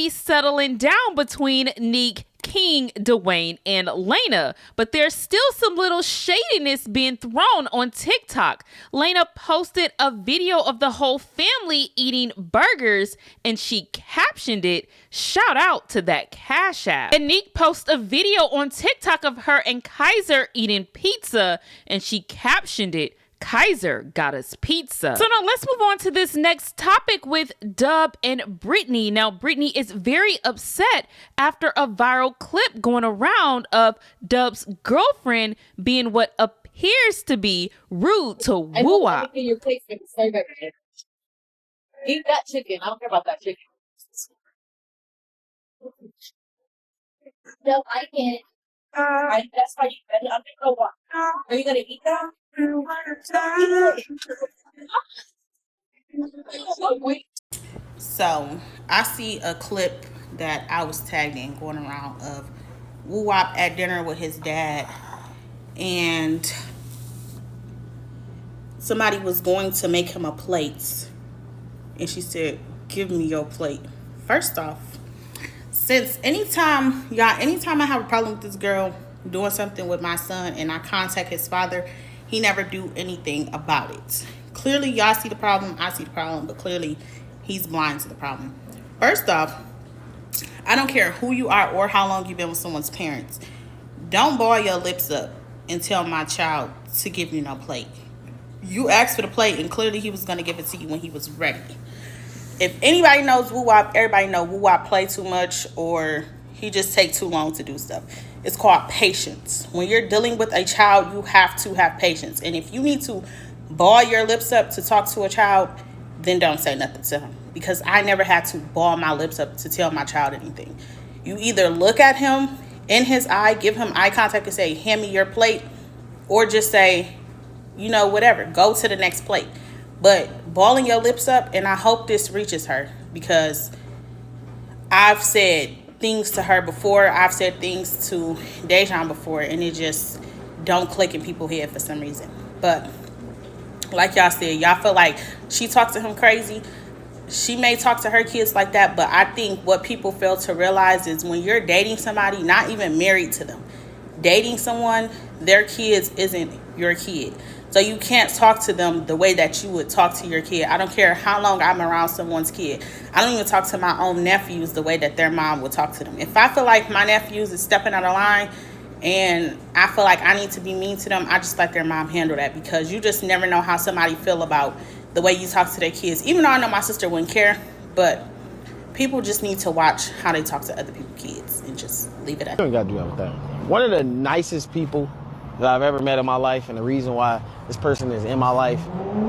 be settling down between Neek, King, Dwayne, and Lena, but there's still some little shadiness being thrown on TikTok. Lena posted a video of the whole family eating burgers, and she captioned it, "Shout out to that Cash App." And Neek posted a video on TikTok of her and Kaiser eating pizza, and she captioned it, "Kaiser got us pizza." So now let's move on to this next topic with Dub and Britney. Now, Britney is very upset after a viral clip going around of Dub's girlfriend being what appears to be rude to Woo-Wop. Eat that chicken. I don't care about that chicken. No, I can't. That's why you better undergo what. Are you gonna eat that? So I see a clip that I was tagged in going around of Woo-Wop at dinner with his dad, and somebody was going to make him a plate, and she said, "Give me your plate." First off, since anytime I have a problem with this girl doing something with my son and I contact his father, he never do anything about it. Clearly, y'all see the problem, I see the problem, but clearly he's blind to the problem. First off, I don't care who you are or how long you've been with someone's parents. Don't ball your lips up and tell my child to give you no plate. You asked for the plate, and clearly he was going to give it to you when he was ready. If anybody knows Woo-Wop, everybody know Woo-Wop play too much, or he just take too long to do stuff. It's called patience. When you're dealing with a child, you have to have patience. And if you need to ball your lips up to talk to a child, then don't say nothing to him. Because I never had to ball my lips up to tell my child anything. You either look at him in his eye, give him eye contact and say, "Hand me your plate," or just say, you know, whatever, go to the next plate. But balling your lips up, and I hope this reaches her, because I've said things to her before, I've said things to Dejan before, and it just don't click in people's head for some reason. But like y'all said, y'all feel like she talked to him crazy. She may talk to her kids like that, but I think what people fail to realize is when you're dating somebody, not even married to them, dating someone, their kids isn't your kid. So you can't talk to them the way that you would talk to your kid. I don't care how long I'm around someone's kid. I don't even talk to my own nephews the way that their mom would talk to them. If I feel like my nephews is stepping out of line and I feel like I need to be mean to them, I just let their mom handle that, because you just never know how somebody feel about the way you talk to their kids. Even though I know my sister wouldn't care, but people just need to watch how they talk to other people's kids and just leave it at that. You don't got to do that with that. One of the nicest people that I've ever met in my life, and the reason why this person is in my life,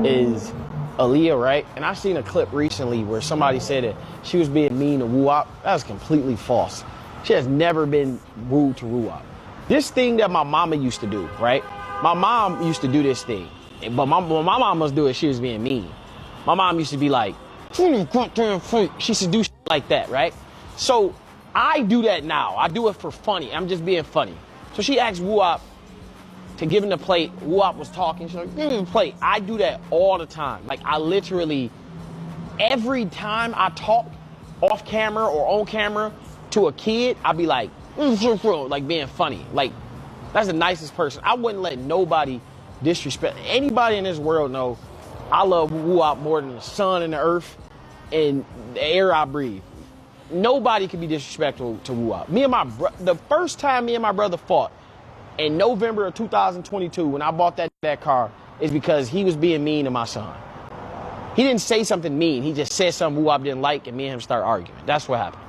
is Aliyah, right? And I've seen a clip recently where somebody said that she was being mean to Woo-Wop. That was completely false. She has never been rude to Woo-Wop. This thing that my mama used to do, right? My mom used to do this thing, but when my mom was doing it, she was being mean. My mom used to be like, she used to do shit like that, right? So I do that now. I do it for funny. I'm just being funny. So she asked Woo-Wop to give him the plate. Woo-Wop was talking. She's like, "Give him the plate." I do that all the time. Like, I literally, every time I talk off camera or on camera to a kid, I'll be like being funny. Like, that's the nicest person. I wouldn't let nobody disrespect. Anybody in this world know I love Woo-Wop more than the sun and the earth and the air I breathe. Nobody can be disrespectful to Woo-Wop. The first time me and my brother fought, in November of 2022, when I bought that car, is because he was being mean to my son. He didn't say something mean. He just said something Woo-Wop didn't like, and me and him started arguing. That's what happened.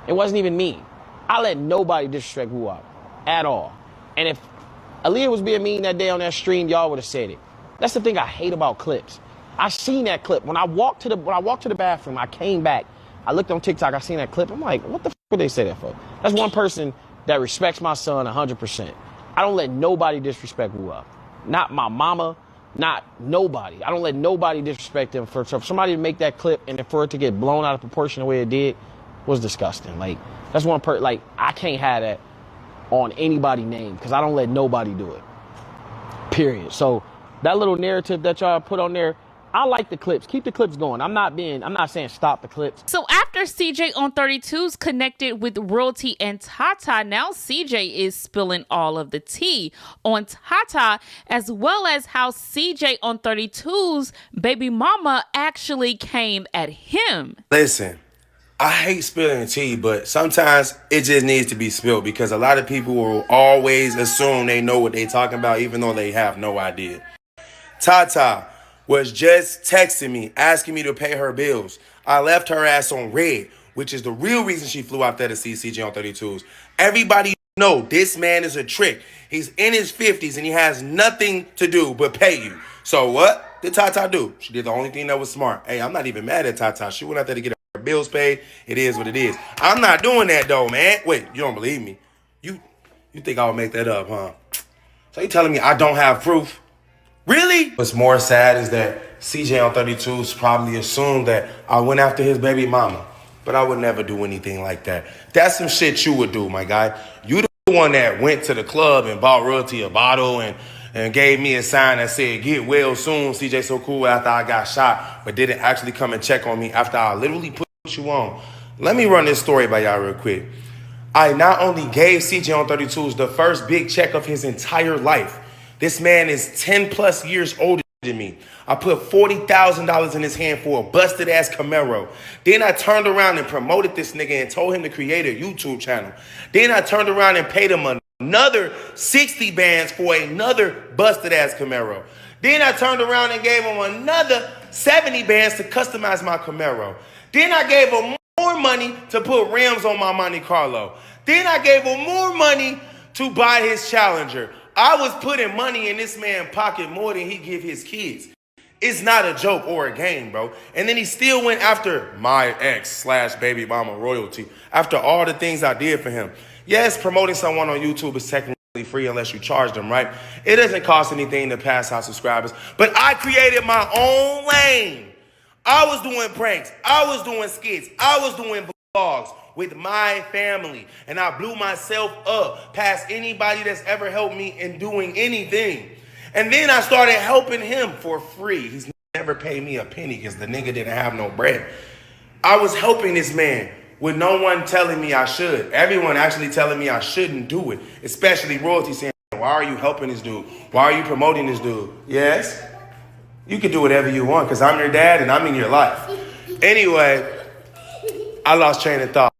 It wasn't even mean. I let nobody disrespect Woo-Wop at all. And if Aliyah was being mean that day on that stream, y'all would have said it. That's the thing I hate about clips. I seen that clip. When I walked to the bathroom, I came back. I looked on TikTok, I seen that clip. I'm like, what the f would they say that for? That's one person that respects my son 100%. I don't let nobody disrespect Woo-Wop. Not my mama, not nobody. I don't let nobody disrespect him. For somebody to make that clip and for it to get blown out of proportion the way it did was disgusting. Like, that's one person, like, I can't have that on anybody's name because I don't let nobody do it. Period. So that little narrative that y'all put on there, I like the clips. Keep the clips going. I'm not saying stop the clips. So after CJ on 32's connected with Royalty and Tata, now CJ is spilling all of the tea on Tata, as well as how CJ on 32's baby mama actually came at him. Listen, I hate spilling tea, but sometimes it just needs to be spilled because a lot of people will always assume they know what they're talking about, even though they have no idea. Tata was just texting me, asking me to pay her bills. I left her ass on red, which is the real reason she flew out there to see CJ on 32's. Everybody know this man is a trick. He's in his 50s and he has nothing to do but pay you. So what did Tata do? She did the only thing that was smart. Hey, I'm not even mad at Tata. She went out there to get her bills paid. It is what it is. I'm not doing that though, man. Wait, you don't believe me? You think I would make that up, huh? So you telling me I don't have proof? Really? What's more sad is that CJ on 32's probably assumed that I went after his baby mama. But I would never do anything like that. That's some shit you would do, my guy. You the one that went to the club and bought Royalty a bottle and gave me a sign that said, get well soon, CJ So Cool, after I got shot, but didn't actually come and check on me after I literally put you on. Let me run this story by y'all real quick. I not only gave CJ on 32's the first big check of his entire life. This man is 10 plus years older than me. I put $40,000 in his hand for a busted ass Camaro. Then I turned around and promoted this nigga and told him to create a YouTube channel. Then I turned around and paid him another 60 bands for another busted ass Camaro. Then I turned around and gave him another 70 bands to customize my Camaro. Then I gave him more money to put rims on my Monte Carlo. Then I gave him more money to buy his Challenger. I was putting money in this man's pocket more than he give his kids. It's not a joke or a game, bro. And then he still went after my ex/baby mama Royalty after all the things I did for him. Yes, promoting someone on YouTube is technically free unless you charge them, right? It doesn't cost anything to pass out subscribers. But I created my own lane. I was doing pranks. I was doing skits. I was doing vlogs with my family. And I blew myself up past anybody that's ever helped me in doing anything. And then I started helping him for free. He's never paid me a penny because the nigga didn't have no bread. I was helping this man with no one telling me I should. Everyone actually telling me I shouldn't do it. Especially Royalty saying, why are you helping this dude? Why are you promoting this dude? Yes, you can do whatever you want because I'm your dad and I'm in your life. Anyway, I lost train of thought.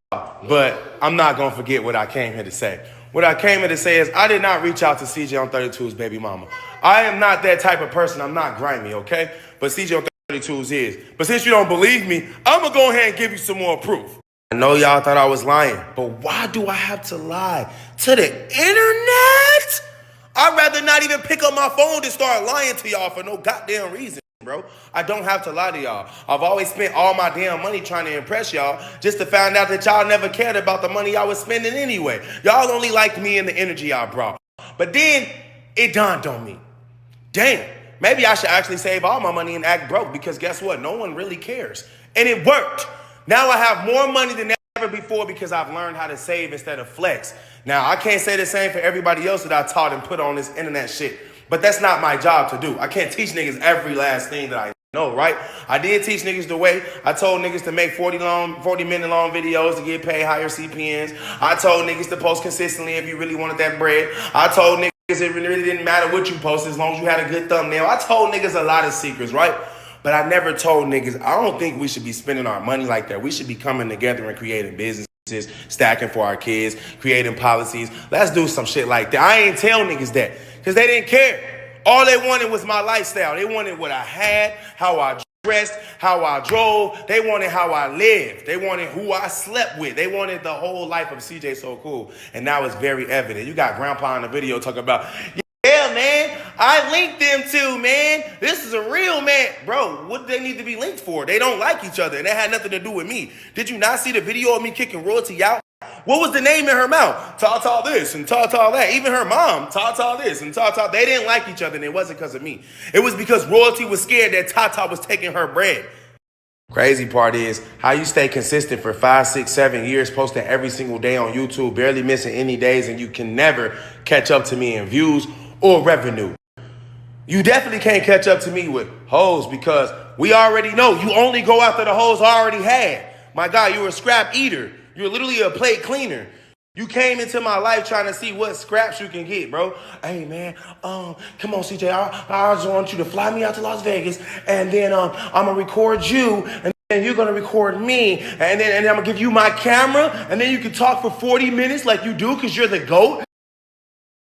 But I'm not going to forget what I came here to say. What I came here to say is I did not reach out to CJ on 32's baby mama. I am not that type of person. I'm not grimy, okay? But CJ on 32's is. But since you don't believe me, I'm going to go ahead and give you some more proof. I know y'all thought I was lying, but why do I have to lie? To the internet? I'd rather not even pick up my phone to start lying to y'all for no goddamn reason. Bro, I don't have to lie to y'all. I've always spent all my damn money trying to impress y'all just to find out that y'all never cared about the money I was spending anyway. Y'all only liked me and the energy I brought. But then it dawned on me. Damn, maybe I should actually save all my money and act broke because guess what? No one really cares. And it worked. Now I have more money than ever before because I've learned how to save instead of flex. Now, I can't say the same for everybody else that I taught and put on this internet shit. But that's not my job to do. I can't teach niggas every last thing that I know, right? I did teach niggas the way. I told niggas to make 40-minute long videos to get paid higher CPNs. I told niggas to post consistently if you really wanted that bread. I told niggas it really didn't matter what you posted as long as you had a good thumbnail. I told niggas a lot of secrets, right? But I never told niggas, I don't think we should be spending our money like that. We should be coming together and creating businesses, stacking for our kids, creating policies. Let's do some shit like that. I ain't tell niggas that. Because they didn't care. All they wanted was my lifestyle. They wanted what I had, how I dressed, how I drove. They wanted how I lived. They wanted who I slept with. They wanted the whole life of CJ So Cool. And now it's very evident. You got Grandpa in the video talking about, yeah, man, I linked them two, man. This is a real man. Bro, what do they need to be linked for? They don't like each other, and that had nothing to do with me. Did you not see the video of me kicking Royalty out? What was the name in her mouth? Tata this and Tata that. Even her mom, Tata this and Tata. They didn't like each other, and it wasn't because of me. It was because Royalty was scared that Tata was taking her bread. Crazy part is how you stay consistent for 5, 6, 7 years, posting every single day on YouTube, barely missing any days, and you can never catch up to me in views or revenue. You definitely can't catch up to me with hoes because we already know you only go after the hoes I already had. My God, you're a scrap eater. You're literally a plate cleaner. You came into my life trying to see what scraps you can get, bro. Hey, man, come on, CJ. I just want you to fly me out to Las Vegas, and then I'm gonna record you, and then you're gonna record me, and then I'm gonna give you my camera, and then you can talk for 40 minutes like you do, cause you're the GOAT.